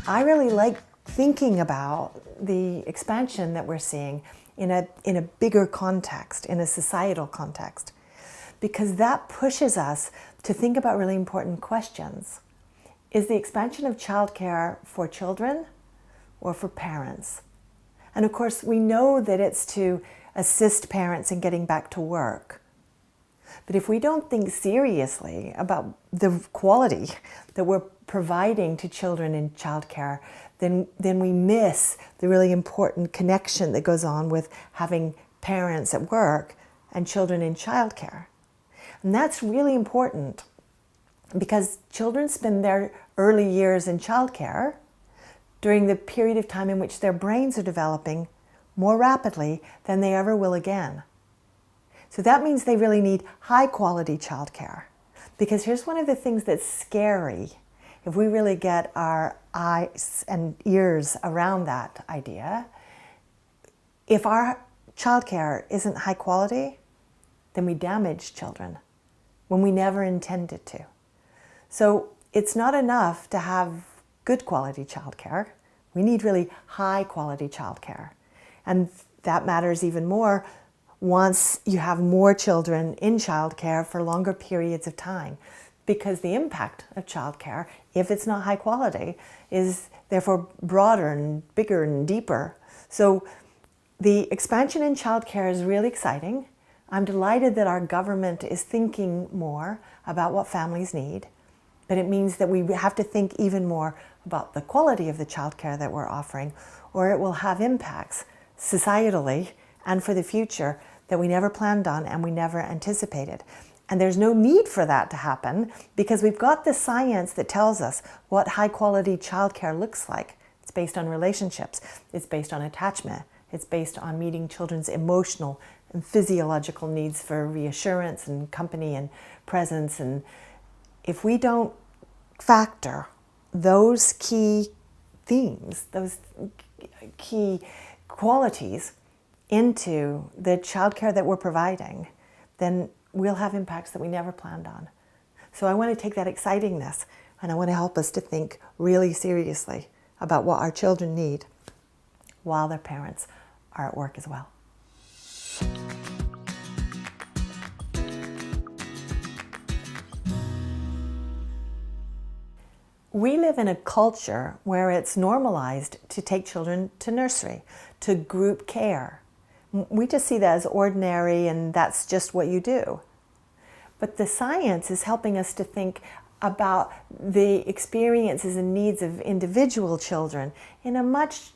I really like thinking about the expansion that we're seeing in a bigger context, in a societal context, because that pushes us to think about really important questions. Is the expansion of childcare for children or for parents? And of course, we know that it's to assist parents in getting back to work. But if we don't think seriously about the quality that we're providing to children in childcare, then we miss the really important connection that goes on with having parents at work and children in childcare. And that's really important because children spend their early years in childcare during the period of time in which their brains are developing more rapidly than they ever will again. So that means they really need high quality childcare. Because here's one of the things that's scary if we really get our eyes and ears around that idea. If our childcare isn't high quality, then we damage children when we never intended to. So it's not enough to have good quality childcare. We need really high quality childcare. And that matters even more once you have more children in childcare for longer periods of time, because the impact of childcare, if it's not high quality, is therefore broader and bigger and deeper. So the expansion in childcare is really exciting. I'm delighted that our government is thinking more about what families need, but it means that we have to think even more about the quality of the childcare that we're offering, or it will have impacts societally and for the future that we never planned on and we never anticipated. And there's no need for that to happen because we've got the science that tells us what high quality childcare looks like. It's based on relationships, it's based on attachment, it's based on meeting children's emotional and physiological needs for reassurance and company and presence. And if we don't factor those key themes, those key qualities into the childcare that we're providing, then we'll have impacts that we never planned on. So I want to take that excitingness and I want to help us to think really seriously about what our children need while their parents are at work as well. We live in a culture where it's normalized to take children to nursery, to group care. We just see that as ordinary and that's just what you do. But the science is helping us to think about the experiences and needs of individual children in a much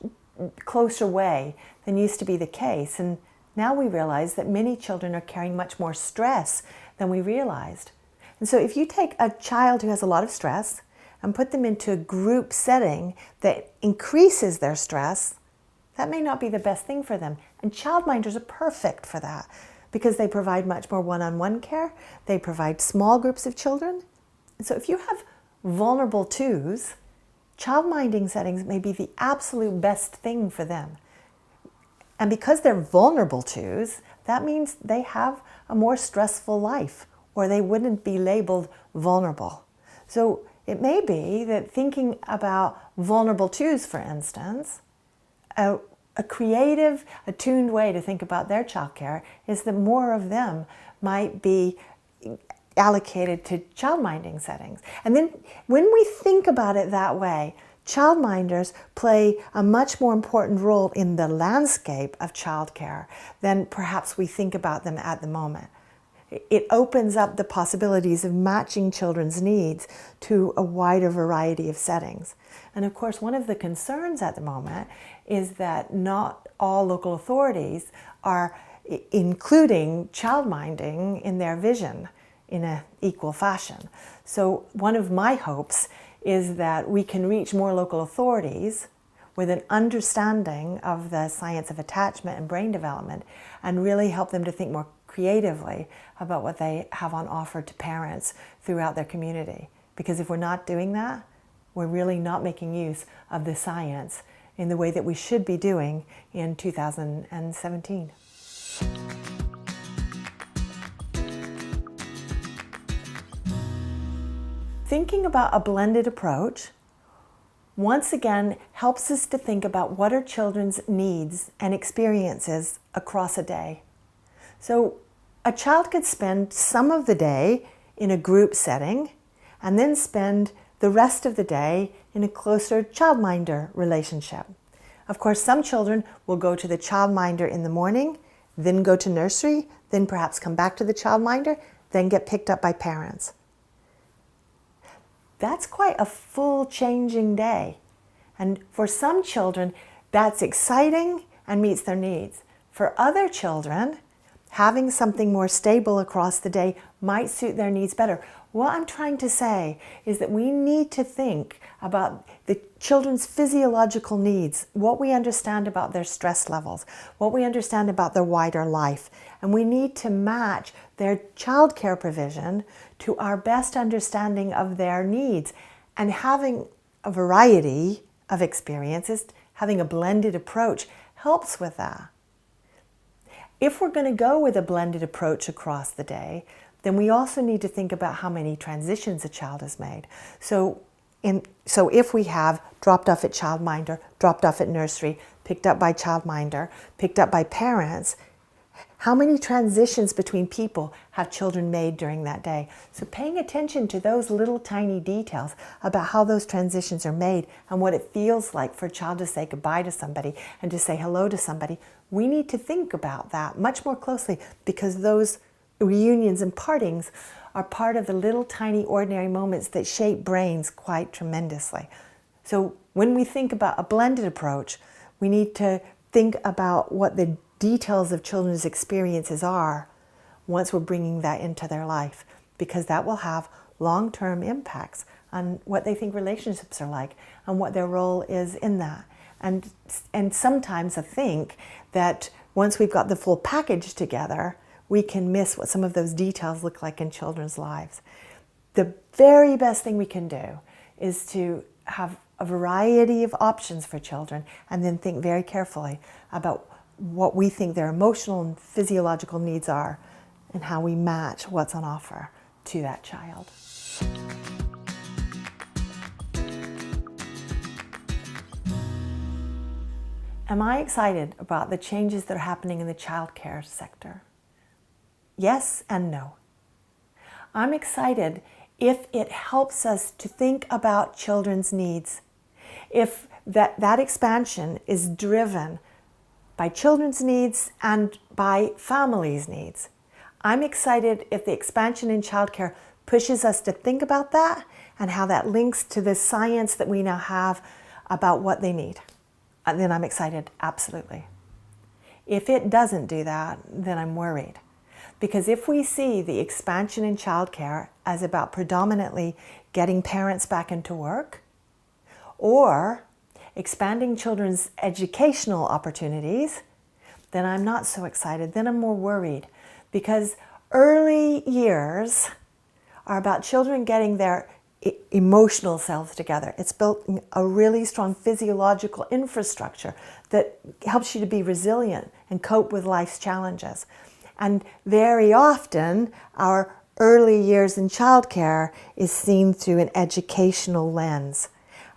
closer way than used to be the case. And now we realize that many children are carrying much more stress than we realized. And so if you take a child who has a lot of stress and put them into a group setting that increases their stress, that may not be the best thing for them. And childminders are perfect for that because they provide much more one-on-one care. They provide small groups of children. And so if you have vulnerable twos, childminding settings may be the absolute best thing for them. And because they're vulnerable twos, that means they have a more stressful life or they wouldn't be labeled vulnerable. So it may be that thinking about vulnerable twos, for instance, a creative, attuned way to think about their childcare is that more of them might be allocated to childminding settings. And then when we think about it that way, childminders play a much more important role in the landscape of childcare than perhaps we think about them at the moment. It opens up the possibilities of matching children's needs to a wider variety of settings. And of course, one of the concerns at the moment is that not all local authorities are including childminding in their vision in an equal fashion. So one of my hopes is that we can reach more local authorities with an understanding of the science of attachment and brain development and really help them to think more creatively about what they have on offer to parents throughout their community. Because if we're not doing that, we're really not making use of the science in the way that we should be doing in 2017. Thinking about a blended approach once again helps us to think about what are children's needs and experiences across a day. So a child could spend some of the day in a group setting and then spend the rest of the day in a closer childminder relationship. Of course, some children will go to the childminder in the morning, then go to nursery, then perhaps come back to the childminder, then get picked up by parents. That's quite a full changing day. And for some children, that's exciting and meets their needs. For other children, having something more stable across the day might suit their needs better. What I'm trying to say is that we need to think about the children's physiological needs, what we understand about their stress levels, what we understand about their wider life, and we need to match their childcare provision to our best understanding of their needs. And having a variety of experiences, having a blended approach helps with that. If we're going to go with a blended approach across the day, then we also need to think about how many transitions a child has made. So if we have dropped off at childminder, dropped off at nursery, picked up by childminder, picked up by parents, how many transitions between people have children made during that day? So paying attention to those little tiny details about how those transitions are made and what it feels like for a child to say goodbye to somebody and to say hello to somebody, we need to think about that much more closely, because those reunions and partings are part of the little tiny ordinary moments that shape brains quite tremendously. So when we think about a blended approach, we need to think about what the details of children's experiences are once we're bringing that into their life, because that will have long-term impacts on what they think relationships are like and what their role is in that. And sometimes I think that once we've got the full package together, we can miss what some of those details look like in children's lives. The very best thing we can do is to have a variety of options for children and then think very carefully about what we think their emotional and physiological needs are and how we match what's on offer to that child. Am I excited about the changes that are happening in the childcare sector? Yes and no. I'm excited if it helps us to think about children's needs, if that expansion is driven by children's needs and by families' needs. I'm excited if the expansion in childcare pushes us to think about that and how that links to the science that we now have about what they need. And then I'm excited, absolutely. If it doesn't do that, then I'm worried. Because if we see the expansion in childcare as about predominantly getting parents back into work, or expanding children's educational opportunities, then I'm not so excited. Then I'm more worried, because early years are about children getting their emotional selves together. It's built a really strong physiological infrastructure that helps you to be resilient and cope with life's challenges. And very often, our early years in childcare is seen through an educational lens.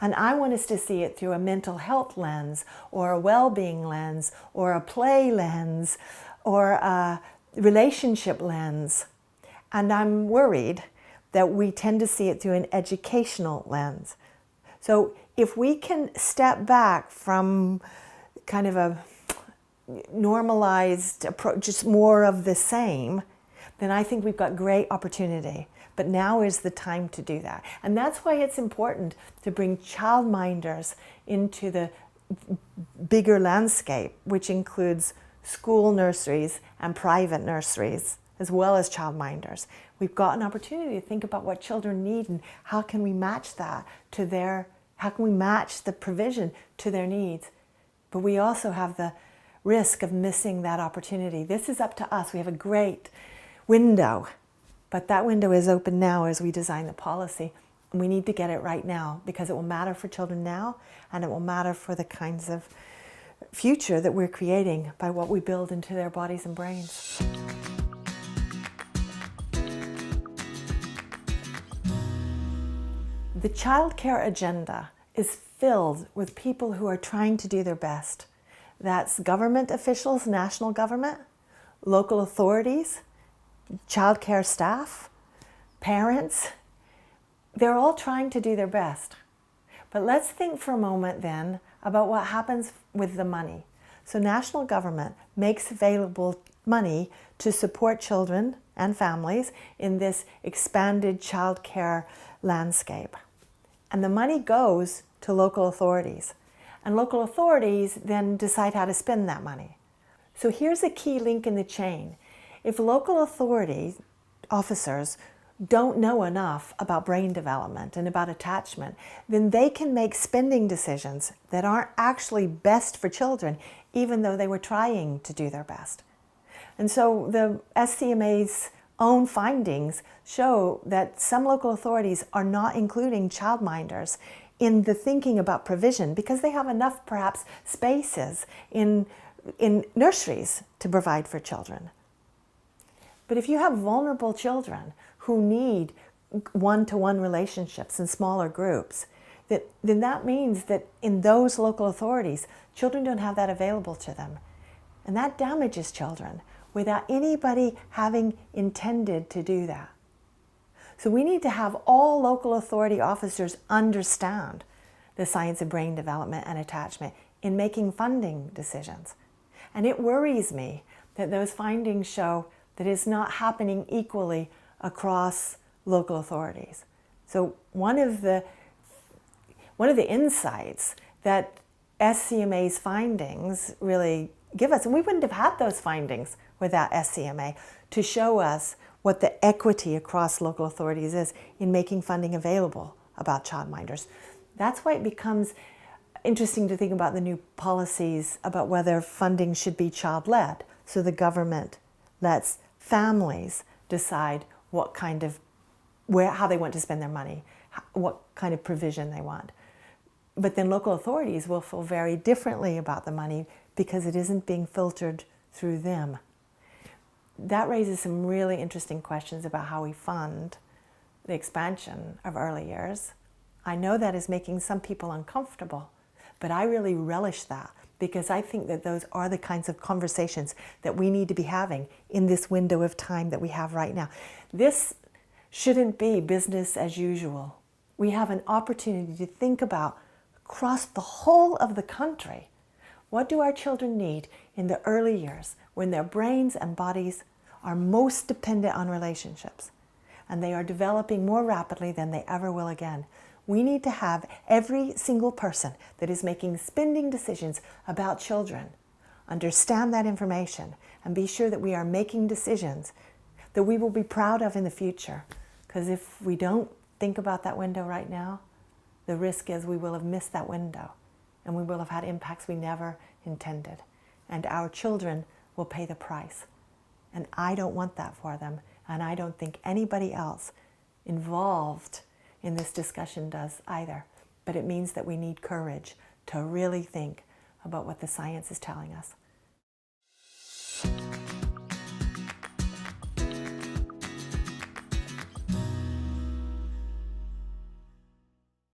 And I want us to see it through a mental health lens, or a well-being lens, or a play lens, or a relationship lens. And I'm worried that we tend to see it through an educational lens. So if we can step back from kind of a normalized approach, just more of the same, then I think we've got great opportunity. But now is the time to do that. And that's why it's important to bring childminders into the bigger landscape, which includes school nurseries and private nurseries, as well as childminders. We've got an opportunity to think about what children need and how can we match that to how can we match the provision to their needs. But we also have the risk of missing that opportunity. This is up to us. We have a great window, but that window is open now as we design the policy. And we need to get it right now, because it will matter for children now, and it will matter for the kinds of future that we're creating by what we build into their bodies and brains. The childcare agenda is filled with people who are trying to do their best. That's government officials, national government, local authorities, childcare staff, parents. They're all trying to do their best. But let's think for a moment then about what happens with the money. So national government makes available money to support children and families in this expanded childcare landscape. And the money goes to local authorities. And local authorities then decide how to spend that money. So here's a key link in the chain. If local authority officers don't know enough about brain development and about attachment, then they can make spending decisions that aren't actually best for children, even though they were trying to do their best. And so the SCMA's own findings show that some local authorities are not including childminders in the thinking about provision because they have enough, perhaps, spaces in nurseries to provide for children. But if you have vulnerable children who need one-to-one relationships in smaller groups, then that means that in those local authorities, children don't have that available to them. And that damages children without anybody having intended to do that. So we need to have all local authority officers understand the science of brain development and attachment in making funding decisions. And it worries me that those findings show that it's not happening equally across local authorities. So one of the insights that SCMA's findings really give us, and we wouldn't have had those findings without SCMA, to show us what the equity across local authorities is in making funding available about childminders. That's why it becomes interesting to think about the new policies about whether funding should be child-led. So the government lets families decide what kind of, how they want to spend their money, what kind of provision they want. But then local authorities will feel very differently about the money because it isn't being filtered through them. That raises some really interesting questions about how we fund the expansion of early years. I know that is making some people uncomfortable, but I really relish that because I think that those are the kinds of conversations that we need to be having in this window of time that we have right now. This shouldn't be business as usual. We have an opportunity to think about across the whole of the country, what do our children need in the early years when their brains and bodies are most dependent on relationships and they are developing more rapidly than they ever will again. We need to have every single person that is making spending decisions about children understand that information and be sure that we are making decisions that we will be proud of in the future. Because if we don't think about that window right now, the risk is we will have missed that window and we will have had impacts we never intended. And our children will pay the price. And I don't want that for them. And I don't think anybody else involved in this discussion does either. But it means that we need courage to really think about what the science is telling us.